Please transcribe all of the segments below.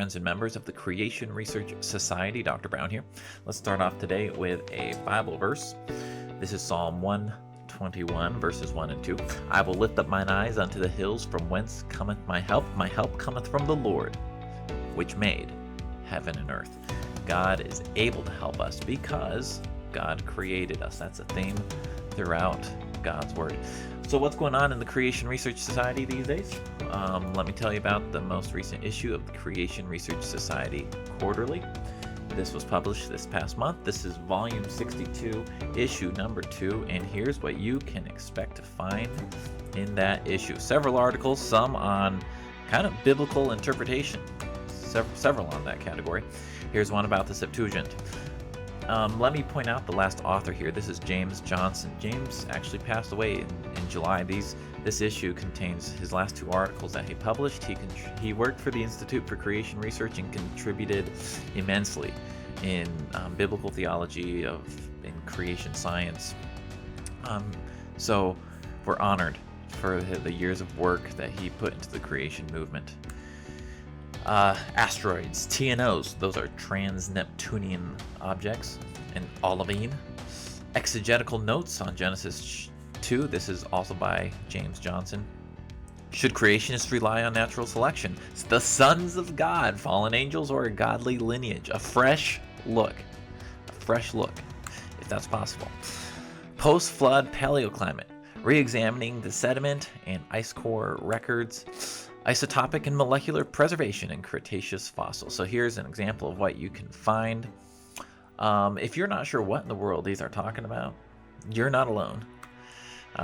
friends and members of the Creation Research Society. Dr. Brown here. Let's start off today with a Bible verse. This is Psalm 121, verses 1 and 2. I will lift up mine eyes unto the hills, from whence cometh my help. My help cometh from the Lord, which made heaven and earth. God is able to help us because God created us. That's a theme throughout God's Word. So what's going on in the Creation Research Society these days? Let me tell you about the most recent issue of the Creation Research Society Quarterly. This was published this past month. This is volume 62, issue number 2, and here's what you can expect to find in that issue. Several articles, some on kind of biblical interpretation, several on that category. Here's one about the Septuagint. Let me point out the last author here. This is James Johnson. James actually passed away in July. This issue contains his last 2 articles that he published. He worked for the Institute for Creation Research and contributed immensely in biblical theology in creation science. So we're honored for the years of work that he put into the creation movement. Asteroids, TNOs, those are trans-Neptunian objects, and olivine. Exegetical notes on Genesis 2, this is also by James Johnson. Should creationists rely on natural selection? It's the sons of God, fallen angels, or a godly lineage? A fresh look, if that's possible. Post-flood paleoclimate, re-examining the sediment and ice core records. Isotopic and molecular preservation in Cretaceous fossils. So here's an example of what you can find. If you're not sure what in the world these are talking about, you're not alone.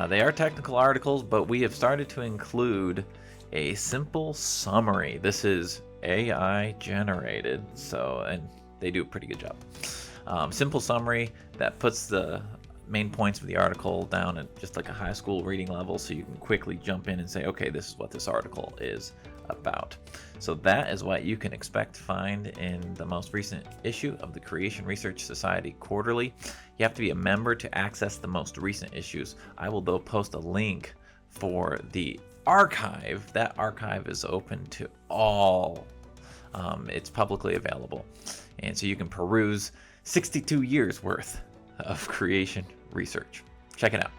They are technical articles, but we have started to include a simple summary. This is AI generated, and they do a pretty good job. Simple summary that puts the main points of the article down at just like a high school reading level, so you can quickly jump in and say, okay, this is what this article is about. So that is what you can expect to find in the most recent issue of the Creation Research Society Quarterly. You have to be a member to access the most recent issues. I will though post a link for the archive. That archive is open to all. It's publicly available, and so you can peruse 62 years worth of creation research. Check it out.